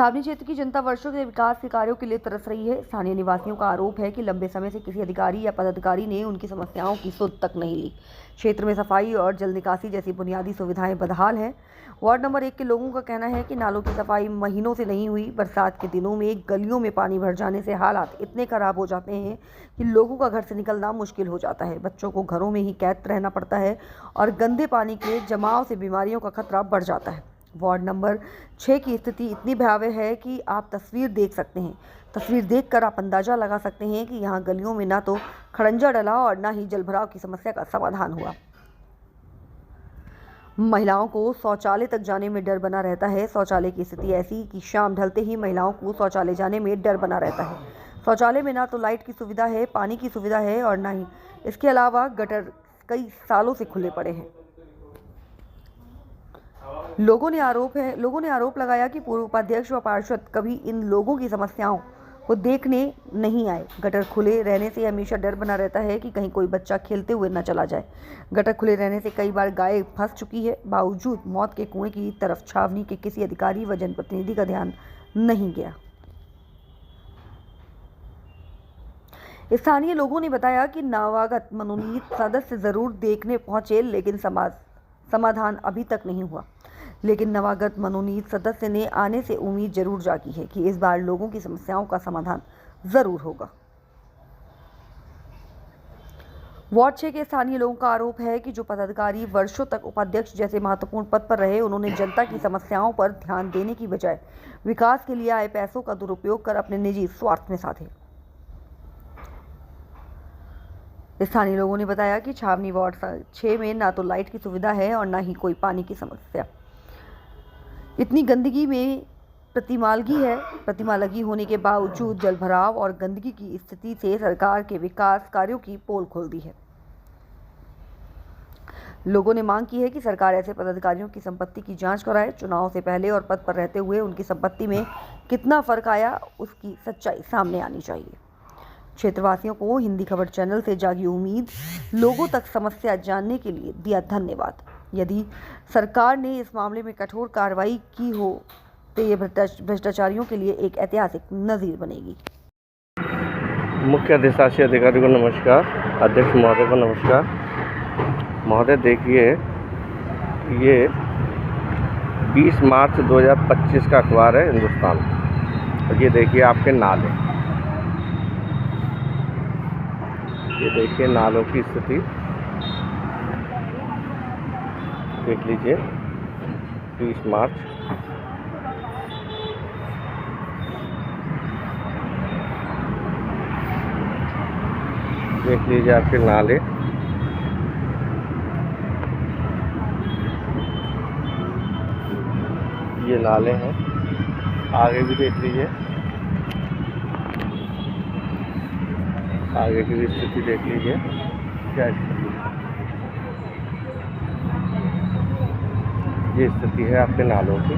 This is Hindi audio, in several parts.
छावनी क्षेत्र की जनता वर्षों से विकास के कार्यों के लिए तरस रही है। स्थानीय निवासियों का आरोप है कि लंबे समय से किसी अधिकारी या पदाधिकारी ने उनकी समस्याओं की सुध तक नहीं ली। क्षेत्र में सफाई और जल निकासी जैसी बुनियादी सुविधाएं बदहाल हैं। वार्ड नंबर 1 के लोगों का कहना है कि नालों की सफाई महीनों से नहीं हुई। बरसात के दिनों में गलियों में पानी भर जाने से हालात इतने खराब हो जाते हैं कि लोगों का घर से निकलना मुश्किल हो जाता है। बच्चों को घरों में ही कैद रहना पड़ता है और गंदे पानी के जमाव से बीमारियों का खतरा बढ़ जाता है। वार्ड नंबर 6 की स्थिति इतनी भयावह है कि आप तस्वीर देख सकते हैं। तस्वीर देखकर आप अंदाजा लगा सकते हैं कि यहाँ गलियों में ना तो खड़ंजा डला और ना ही जलभराव की समस्या का समाधान हुआ। महिलाओं को शौचालय तक जाने में डर बना रहता है। शौचालय की स्थिति ऐसी कि शाम ढलते ही महिलाओं को शौचालय जाने में डर बना रहता है। शौचालय में ना तो लाइट की सुविधा है, पानी की सुविधा है और ना ही इसके अलावा गटर कई सालों से खुले पड़े हैं। लोगों ने आरोप लगाया कि पूर्व उपाध्यक्ष व पार्षद कभी इन लोगों की समस्याओं को देखने नहीं आए। गटर खुले रहने से हमेशा डर बना रहता है कि कहीं कोई बच्चा खेलते हुए न चला जाए। गटर खुले रहने से कई बार गाय फंस चुकी है। बावजूद मौत के कुएं की तरफ छावनी के किसी अधिकारी व जनप्रतिनिधि का ध्यान नहीं गया। स्थानीय लोगों ने बताया कि नवागत मनोनीत सदस्य जरूर देखने पहुंचे, लेकिन समाधान अभी तक नहीं हुआ। लेकिन नवागत मनोनीत सदस्य ने आने से उम्मीद जरूर जागी है कि इस बार लोगों की समस्याओं का समाधान जरूर होगा। वार्ड 6 के स्थानीय लोगों का आरोप है कि जो पदाधिकारी वर्षों तक उपाध्यक्ष जैसे महत्वपूर्ण पद पर रहे, उन्होंने जनता की समस्याओं पर ध्यान देने की बजाय विकास के लिए आए पैसों का दुरुपयोग कर अपने निजी स्वार्थ में साधे। स्थानीय लोगों ने बताया कि छावनी वार्ड 6 में ना तो लाइट की सुविधा है और ना ही कोई पानी की समस्या। इतनी गंदगी में प्रतिमा लगी होने के बावजूद जलभराव और गंदगी की स्थिति से सरकार के विकास कार्यों की पोल खोल दी है। लोगों ने मांग की है कि सरकार ऐसे पदाधिकारियों की संपत्ति की जांच कराए। चुनाव से पहले और पद पर रहते हुए उनकी संपत्ति में कितना फर्क आया, उसकी सच्चाई सामने आनी चाहिए। क्षेत्रवासियों को हिंदी खबर चैनल से जागी उम्मीद। लोगों तक समस्या जानने के लिए दिया धन्यवाद। यदि सरकार ने इस मामले में कठोर कार्रवाई की हो तो ये भ्रष्टाचारियों के लिए एक ऐतिहासिक नजीर बनेगी। मुख्य अधिशासी अधिकारी को नमस्कार। अध्यक्ष महोदय को नमस्कार। महोदय देखिए, ये 20 मार्च 2025 का अखबार है हिंदुस्तान। और ये देखिए आपके नाले, ये देखिए नालों की स्थिति देख लीजिए। 20 मार्च देख लीजिए आपके नाले। ये नाले हैं, आगे भी देख लीजिए, आगे की भी स्थिति देख लीजिए क्या स्थिति। ये स्थिति है आपके नालों की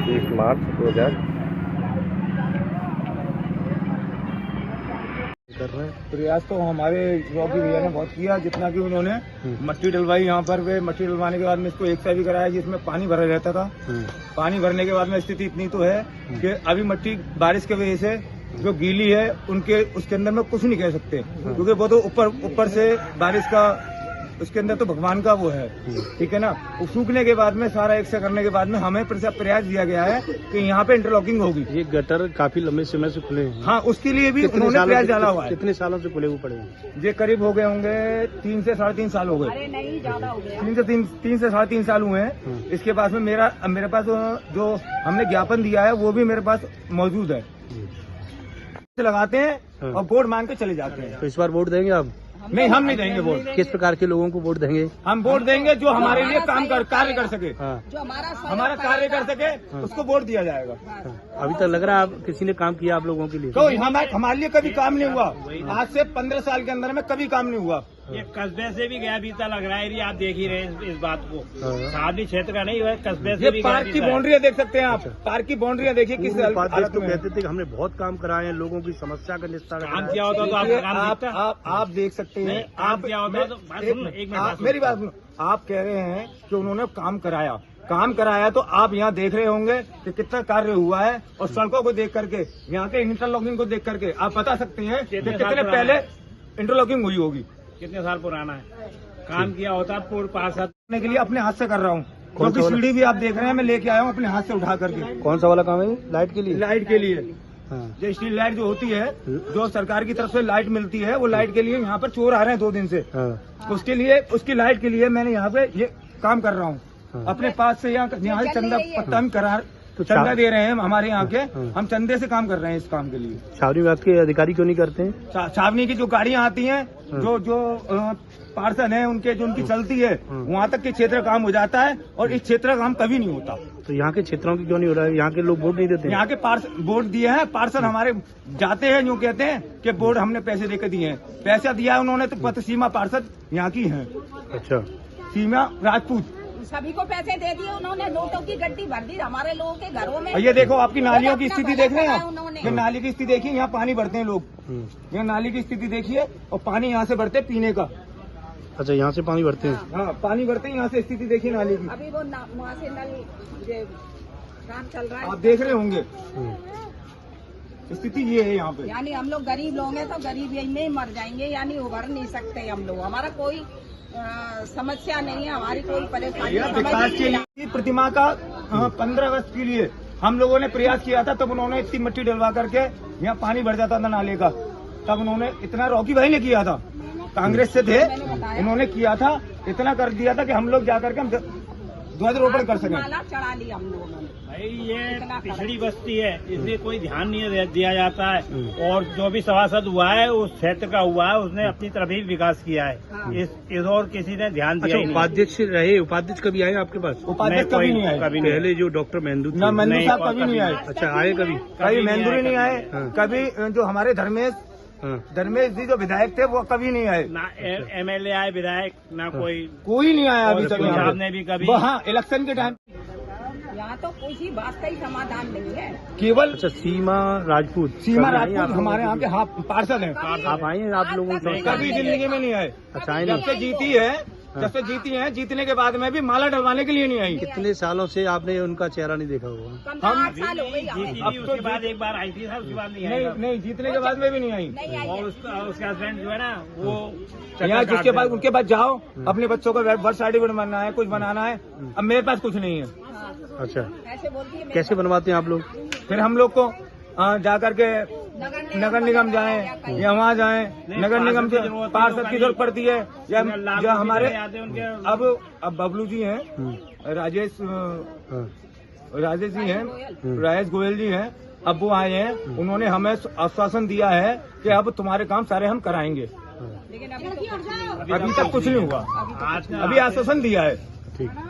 20 मार्च 2000 कर रहे हैं। प्रयास तो हमारे योगी भैया ने बहुत किया, जितना कि उन्होंने मट्टी डलवाई यहाँ पर। वे मट्टी डलवाने के बाद में इसको एक साइड भी कराया जिसमें पानी भरा रहता था। पानी भरने के बाद में स्थिति इतनी तो है कि अभी मट्टी बारिश की वजह से जो गीली है उसके अंदर में कुछ नहीं कह सकते, क्योंकि वो तो ऊपर से बारिश का उसके अंदर तो भगवान का वो है, ठीक है ना। वो सूखने के बाद में सारा एक से करने के बाद में हमें प्रयास दिया गया है कि यहाँ पे इंटरलॉकिंग होगी। ये गटर काफी लंबे समय से खुले हैं। हाँ, उसके लिए भी उन्होंने प्रयास डाला हुआ है। कितने सालों से खुले हुए पड़े हैं? ये करीब हो गए होंगे 3 से 3.5 साल हो गए। 3 से 3.5 साल हुए हैं। इसके पास में मेरे पास जो हमने ज्ञापन दिया है वो भी मेरे पास मौजूद है। लगाते हैं और वोट मांग के चले जाते हैं। तो इस बार वोट देंगे आप? नहीं, हम नहीं देंगे वोट। किस प्रकार के लोगों को वोट देंगे? हम वोट देंगे जो हमारे लिए कार्य कर सके। हाँ। हमारा कार्य कर सके उसको वोट दिया जाएगा। अभी तक लग रहा है आप किसी ने काम किया आप लोगों के लिए? कोई हमारे लिए कभी काम नहीं हुआ। आज से 15 साल के अंदर में कभी काम नहीं हुआ। ये कस्बे से भी गया बीता लग रहा है। आप देख ही रहे हैं इस बात को। शादी क्षेत्र का नहीं हुआ, कस्बे से भी। पार्क की बाउंड्रियाँ देख सकते हैं आप। पार्क की बाउंड्रियाँ देखिए किस हालत में कहते थे कि हमने बहुत काम कराए हैं, लोगों की समस्या का निस्तारण काम किया होता तो आपका काम दिखता। आप देख सकते हैं। आप क्या होता तो एक मिनट मेरी बात सुनो। आप कह रहे हैं कि उन्होंने काम कराया, काम कराया तो आप यहाँ देख रहे होंगे कि कितना कार्य हुआ है, और सड़कों को देख करके, यहाँ के इंटरलॉकिंग को देख करके आप बता सकते हैं कि कितने पहले इंटरलॉकिंग हुई होगी, कितने साल पुराना है। काम किया होता पूर्व पार्षद करने के लिए अपने हाथ से कर रहा हूँ, क्योंकि सीढ़ी भी आप देख रहे हैं मैं लेके आया हूँ अपने हाथ से उठा करके। कौन सा वाला काम है? लाइट के लिए? लाइट के लिए, हाँ। जो स्ट्रीट लाइट जो होती है, जो सरकार की तरफ से लाइट मिलती है, वो लाइट के लिए यहाँ पर चोर आ रहे हैं 2 दिन से, हाँ। उसके लिए, उसकी लाइट के लिए मैंने यहाँ पे ये काम कर रहा हूँ। हाँ। अपने पास से यहाँ से चंदा पत्ता हम करा, तो चंदा दे रहे हैं हमारे यहाँ के, हाँ। हम चंदे से काम कर रहे हैं इस काम के लिए। छावनी विभाग के अधिकारी क्यों नहीं करते हैं? छावनी की जो गाड़ियाँ आती हैं, जो पार्सल है उनके, जो उनकी चलती है, वहाँ तक के क्षेत्र का काम हो जाता है, और इस क्षेत्र का काम कभी नहीं होता। तो यहाँ के क्षेत्रों की क्यों नहीं हो रहा है? यहाँ के लोग वोट नहीं देते? यहाँ के वोट दिए हैं, पार्सल हमारे जाते हैं, जो कहते हैं कि बोर्ड हमने पैसे देकर दिए हैं, पैसा दिया है उन्होंने, तो पत्र सीमा पार्षद यहाँ की है। अच्छा। सीमा राजपूत सभी को पैसे दे दिए उन्होंने, नोटों की गड्डी भर दी हमारे लोगों के घरों में। ये देखो आपकी नालियों की स्थिति देख रहे हैं आप, उन्होंने। ये नाली की स्थिति देखिए, यहाँ पानी भरते हैं लोग, यहाँ नाली की स्थिति देखिए, और पानी यहाँ से भरते हैं पीने का। अच्छा, यहाँ से पानी भरते हैं? हाँ, पानी भरते हैं, यहाँ से स्थिति देखिए नाली की, अभी वो वहाँ से नल ये काम चल रहा है, आप देख रहे होंगे स्थिति ये है यहाँ पे। यानी हम लोग गरीब लोग हैं तो गरीब यही में ही मर जाएंगे, यानी उभर नहीं सकते हम लोग। हमारा कोई समस्या नहीं है, हमारी कोई परेशानी विकास के लिए प्रतिमा का 15 अगस्त के लिए हम लोगों ने प्रयास किया था, तब उन्होंने इतनी मिट्टी डलवा करके यहाँ पानी भर जाता था नाले का, तब उन्होंने इतना, रॉकी भाई ने किया था, कांग्रेस से थे, उन्होंने किया था, इतना कर दिया था कि हम लोग जाकर के हम ध्वजारोपण कर सकें। माला चढ़ा लिया हम लोगों ने। भाई ये पिछड़ी बस्ती है, इसलिए कोई ध्यान नहीं दिया जाता है, और जो भी सभासद हुआ है उस क्षेत्र का हुआ है, उसने अपनी तरफ ही विकास किया है, इस और किसी ने ध्यान दिया ही नहीं। उपाध्यक्ष रहे, उपाध्यक्ष कभी आए आपके पास? उपाध्यक्ष कभी नहीं आए, कभी नहीं। पहले जो डॉक्टर मेहंदू थे? ना मेहंदू साहब कभी नहीं आए। अच्छा, आए कभी? कभी मेहंदू नहीं आए, कभी जो हमारे धर्मेश जी जो विधायक थे वो कभी नहीं आए, ना एमएलए आए, विधायक, ना कोई नहीं आया अभी तक। साहब ने भी कभी, हाँ, इलेक्शन के टाइम यहाँ तो किसी बात का ही समाधान नहीं है, केवल अच्छा, सीमा राजपूत हमारे यहाँ के पार्षद हैं। आप आए हैं? आप लोगों को कभी जिंदगी में नहीं आए, अच्छा, आए जब से नहीं? जीती है, जब से जीती है, जीतने के बाद में भी माला डलवाने के लिए नहीं आई। कितने सालों से आपने उनका चेहरा नहीं देखा होगा? कम से 8 साल हो गई हमें। जीती उसके बाद एक बार आई थी साहब, उसके बाद नहीं आई। नहीं, जीतने के बाद में भी नहीं आई। नहीं आई और उसके हस्बैंड जो है ना, वो यहाँ जिसके बाद उनके बाद जाओ, अपने बच्चों का बर्थ सर्टिफिकेट बनना है, कुछ बनाना है, अब मेरे पास कुछ नहीं है। अच्छा, ऐसे बोलती है। कैसे बनवाते हैं आप लोग? फिर हम लोग को जा करके नगर निगम जाएं या वहाँ जाएं, नगर निगम से पार्षद की जरूरत पड़ती है, या जो हमारे अब बबलू जी हैं, राजेश जी हैं, राजेश गोयल जी हैं, अब वो आए हैं, उन्होंने हमें आश्वासन दिया है कि अब तुम्हारे काम सारे हम कराएंगे। लेकिन अभी अभी तक कुछ नहीं हुआ, अभी आश्वासन दिया है।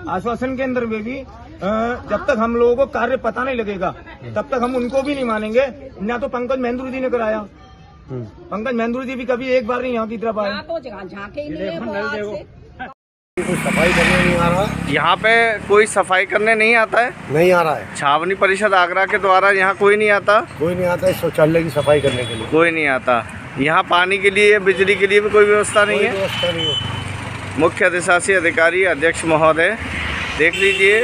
आश्वासन के अंदर में भी जब तक हम लोगों को कार्य पता नहीं लगेगा, तब तक हम उनको भी नहीं मानेंगे। ना तो पंकज महेंद्र जी ने कराया, पंकज महेंद्र जी भी कभी एक बार नहीं यहाँ की तरफ आए। तो झांके ही नहीं है वो आज से। कोई सफाई करने नहीं आ रहा। यहाँ पे कोई सफाई करने नहीं आता है? नहीं आ रहा है, छावनी परिषद आगरा के द्वारा यहाँ कोई नहीं आता? कोई नहीं आता है शौचालय की सफाई करने के लिए, कोई नहीं आता। यहाँ पानी के लिए, बिजली के लिए भी कोई व्यवस्था नहीं कोई है? व्यवस्था नहीं है। मुख्य अधिशासी अधिकारी अध्यक्ष महोदय, देख लीजिए,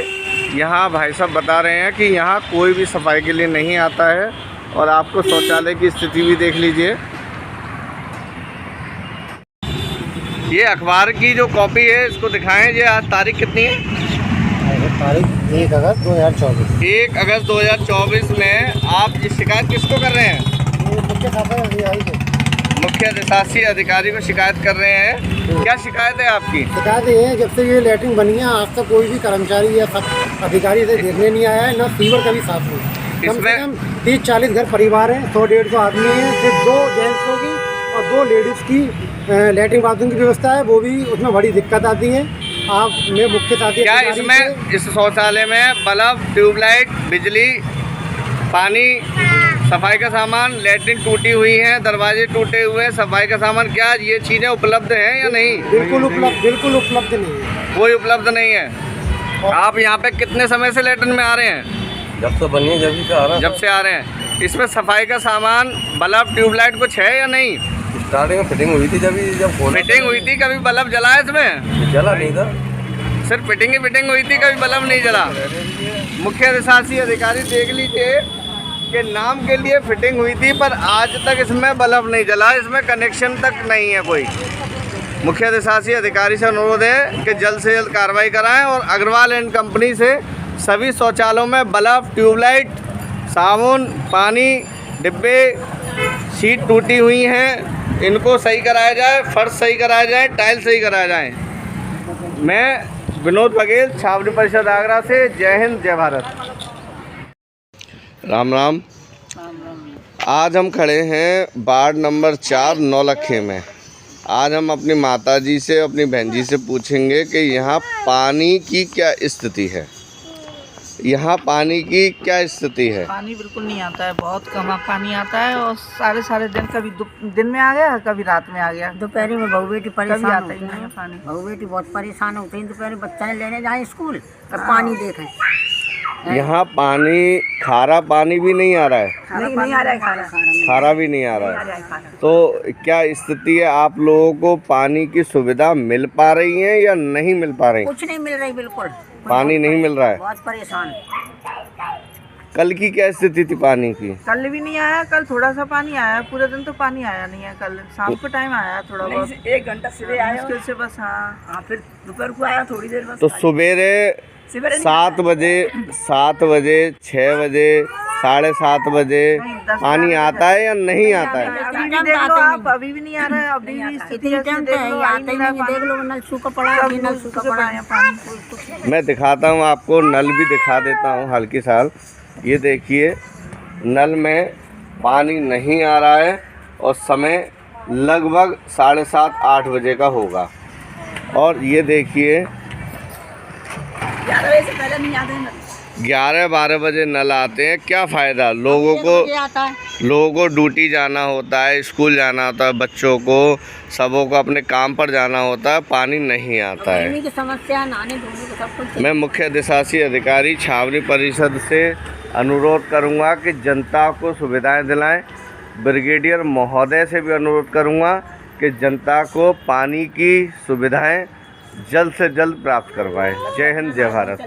यहाँ भाई साहब बता रहे हैं कि यहाँ कोई भी सफाई के लिए नहीं आता है, और आपको शौचालय की स्थिति भी देख लीजिए। ये अखबार की जो कॉपी है इसको दिखाएं। ये आज तारीख कितनी है? तारीख 1 अगस्त 2024। 1 अगस्त 2024 में आप ये शिकायत किसको कर रहे हैं? मुख्य अधिशासी अधिकारी को शिकायत कर रहे हैं। क्या शिकायत है आपकी? शिकायत ये है, जब से ये लैट्रिन बनी है आज तक कोई भी कर्मचारी या अधिकारी से देखने नहीं आया है, न सीवर कभी साफ हुई। कम से कम 30-40 घर परिवार है, 100-150 आदमी है, सिर्फ 2 जेंट्सों की और 2 लेडीज़ की लैट्रिन बाथरूम की व्यवस्था है, वो भी उसमें बड़ी दिक्कत आती है। आप मैं मुख्य साथी क्या इसमें, इस शौचालय में बल्ब, ट्यूबलाइट, बिजली, पानी, सफाई का सामान, लैट्रिन टूटी हुई है, दरवाजे टूटे हुए हैं, सफाई का सामान, क्या ये चीज़ें उपलब्ध हैं या नहीं? बिल्कुल उपलब्ध नहीं है, कोई उपलब्ध नहीं है। आप यहाँ पे कितने समय से लैट्रिन में आ रहे हैं? जब से बनी है जब से आ रहे हैं। इसमें सफाई का सामान, बल्ब, ट्यूबलाइट कुछ है या नहीं? स्टार्टिंग में फिटिंग हुई थी, जब फिटिंग हुई थी, कभी बल्ब जला है इसमें? जला नहीं था। सिर्फ फिटिंग ही फिटिंग हुई थी, कभी बल्ब नहीं जला। मुख्य अधिशासी अधिकारी देख लीजिए कि नाम के लिए फिटिंग हुई थी, पर आज तक इसमें बल्ब नहीं जला, इसमें कनेक्शन तक नहीं है कोई। मुख्य अधिशासी अधिकारी से अनुरोध है कि जल्द से जल्द कार्रवाई कराएं और अग्रवाल एंड कंपनी से सभी शौचालयों में बल्ब, ट्यूबलाइट, साबुन, पानी, डिब्बे, सीट टूटी हुई हैं, इनको सही कराया जाए, फर्श सही कराया जाए, टाइल सही कराया जाए। मैं विनोद बघेल, छावनी परिषद आगरा से। जय हिंद, जय भारत। राम राम। आज हम खड़े हैं वार्ड नंबर 4 नौलखे में। आज हम अपनी माताजी से, अपनी बहन जी से पूछेंगे कि यहाँ पानी की क्या स्थिति है। यहाँ पानी की क्या स्थिति है? पानी बिल्कुल नहीं आता है, बहुत कम पानी आता है और सारे दिन, कभी दिन में आ गया, कभी रात में आ गया। दोपहर में बहू बेटी परेशान आता ही नहीं है पानी। बहू बेटी बहुत परेशान होते हैं, दोपहर में बच्चा लेने जाए स्कूल और पानी देखें। यहाँ पानी, खारा पानी भी नहीं आ रहा है। नहीं आ रहा है, खारा भी नहीं आ रहा है। तो क्या स्थिति है? आप लोगों को पानी की सुविधा मिल पा रही है या नहीं मिल पा रही? कुछ नहीं मिल रही, बिल्कुल पानी नहीं मिल रहा है। बहुत परेशान। कल की क्या स्थिति थी पानी की? कल भी नहीं आया, कल थोड़ा सा पानी आया, पूरे दिन तो पानी आया नहीं है। कल शाम के टाइम आया थोड़ा बहुत, 1 घंटा सुबह आया मुश्किल से बस। हाँ, फिर दोपहर को आया थोड़ी देर बस। तो सवेरे 7 बजे, 6 बजे, 7:30 बजे पानी आता है या नहीं आता है? अभी भी देख लो आप, अभी भी नहीं आ रहा है। अभी भी स्थिति ऐसी देख लो, आते ही नहीं, देख लो नल सूखा पड़ा है, नल सूखा पड़ा है पानी। मैं दिखाता हूँ आपको, नल भी दिखा देता हूँ हल्की साल। ये देखिए, नल में पानी नहीं आ रहा है और समय लगभग 7:30-8 बजे का होगा। और ये देखिए 11 बजे से पहले नहीं आते हैं। 11-12 बजे नल आते हैं। क्या फ़ायदा? लोगों को ड्यूटी जाना होता है, स्कूल जाना होता है, बच्चों को, सबों को अपने काम पर जाना होता है, पानी नहीं आता है। की समस्या, नहाने धोने की सब कुछ। मैं मुख्य अधिशासी अधिकारी छावनी परिषद से अनुरोध करूंगा कि जनता को सुविधाएं दिलाएं। ब्रिगेडियर महोदय से भी अनुरोध करूंगा कि जनता को पानी की सुविधाएं जल्द से जल्द प्राप्त करवाएं। जय हिंद, जय भारत।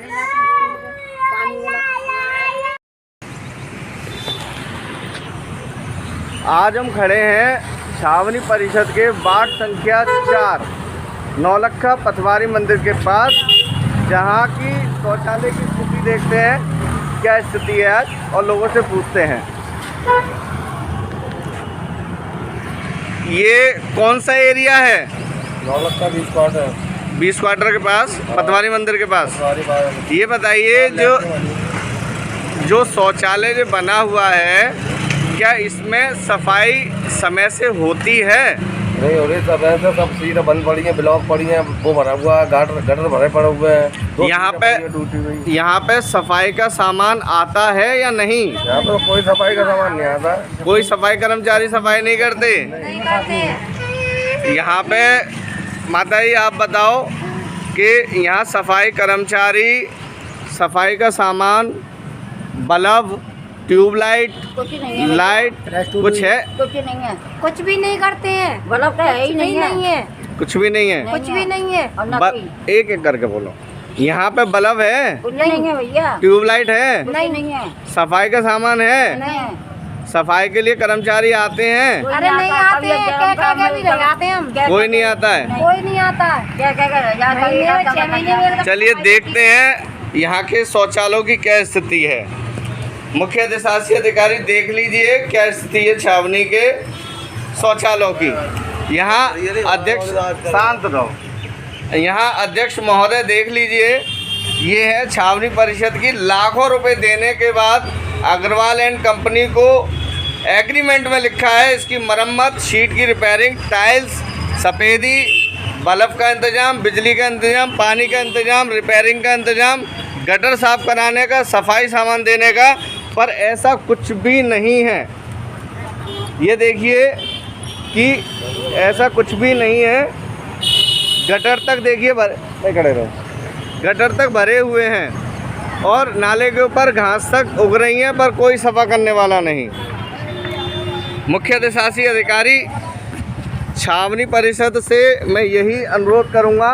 आज हम खड़े हैं छावनी परिषद के वार्ड संख्या 4 नौलखा पथवारी मंदिर के पास, जहां की शौचालय की स्थिति देखते हैं क्या स्थिति है आज और लोगों से पूछते हैं। ये कौन सा एरिया है? नौलखा 20 क्वार्टर। 20 क्वार्टर के पास, पथवारी मंदिर के पास। ये बताइए, जो शौचालय जो बना हुआ है, क्या इसमें सफाई समय से होती है? नहीं हो रही, समय से सब सीटें बंद पड़ी हैं, ब्लॉक पड़ी हैं, वो भरा हुआ है, गटर भरे पड़े हुए हैं। यहाँ पे सफाई का सामान आता है या नहीं? यहाँ पे कोई सफाई का सामान नहीं आता। कोई सफाई कर्मचारी सफाई नहीं करते? यहाँ पे माता जी आप बताओ कि यहाँ सफाई कर्मचारी, सफाई का सामान, बल्ब, ट्यूबलाइट, लाइट कुछ है? कुछ नहीं है, कुछ भी नहीं करते हैं। बल्ब तो है ही नहीं है, कुछ भी नहीं है, कुछ भी नहीं है। एक एक करके बोलो। यहाँ पे बल्ब है? नहीं है भैया। ट्यूबलाइट है? नहीं है। सफाई का सामान है? नहीं। सफाई के लिए कर्मचारी आते हैं? अरे नहीं आते हैं, क्या भी लगाते हैं हम। कोई नहीं आता है? कोई नहीं आता है। क्या चलिए देखते हैं यहाँ के शौचालयों की क्या स्थिति है। मुख्य अधिशासी अधिकारी देख लीजिए क्या स्थिति है छावनी के शौचालयों की। यहाँ अध्यक्ष, शांत रहो, यहाँ अध्यक्ष महोदय देख लीजिए, ये है छावनी परिषद की। लाखों रुपए देने के बाद अग्रवाल एंड कंपनी को एग्रीमेंट में लिखा है इसकी मरम्मत, शीट की रिपेयरिंग, टाइल्स, सफ़ेदी, बल्ब का इंतजाम, बिजली का इंतजाम, पानी का इंतजाम, रिपेयरिंग का इंतजाम, गटर साफ कराने का, सफाई सामान देने का, पर ऐसा कुछ भी नहीं है। ये देखिए कि ऐसा कुछ भी नहीं है। गटर तक देखिए खड़े रहो, गटर तक भरे हुए हैं और नाले के ऊपर घास तक उग रही है, पर कोई सफा करने वाला नहीं। मुख्य अधिशासी अधिकारी छावनी परिषद से मैं यही अनुरोध करूंगा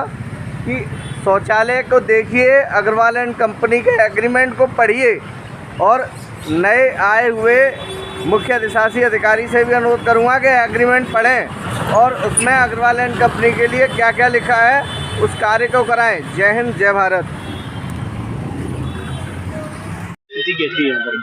कि शौचालय को देखिए, अग्रवाल एंड कंपनी के एग्रीमेंट को पढ़िए और नए आए हुए मुख्य अधिशासी अधिकारी से भी अनुरोध करूंगा कि एग्रीमेंट पढ़ें और उसमें अग्रवाल एंड कंपनी के लिए क्या क्या लिखा है उस कार्य को कराएं। जय हिंद, जय भारत।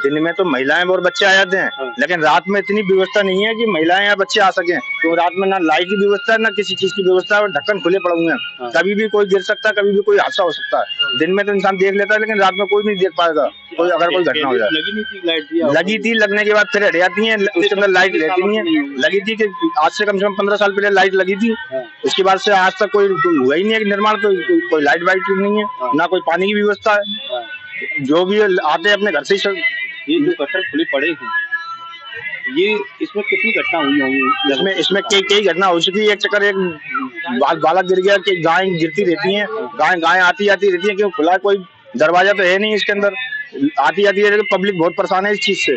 दिन में तो महिलाएं और बच्चे आ जाते हैं, लेकिन रात में इतनी व्यवस्था नहीं है कि महिलाएं या बच्चे आ सकें। तो रात में ना लाइट की व्यवस्था है, ना किसी चीज की व्यवस्था है, और ढक्कन खुले पड़े हुए हैं। कभी भी कोई गिर सकता है, कभी भी कोई हादसा हो सकता है। दिन में तो इंसान देख लेता है, लेकिन रात में कोई नहीं देख पाएगा कोई अगर कोई घटना हो जाए। लगी थी, लगने के बाद फिर हट जाती है, उसके अंदर लाइट रहती नहीं है। लगी थी कि आज से कम 15 साल पहले लाइट लगी थी, उसके बाद से आज तक कोई हुआ ही नहीं है निर्माण। कोई लाइट वाइट नहीं है, ना कोई पानी की व्यवस्था है। जो भी आते हैं अपने घर से ही। ये जो गटर खुले पड़े हैं, ये इसमें कितनी घटना हुई होंगी? इसमें कई घटना हो चुकी है। एक चक्कर एक बालक गिर गया कि गाय गिरती रहती हैं, गाय आती जाती रहती है, क्यों खुला कोई दरवाजा तो है नहीं इसके अंदर, आती जाती है। पब्लिक बहुत परेशान है इस चीज से।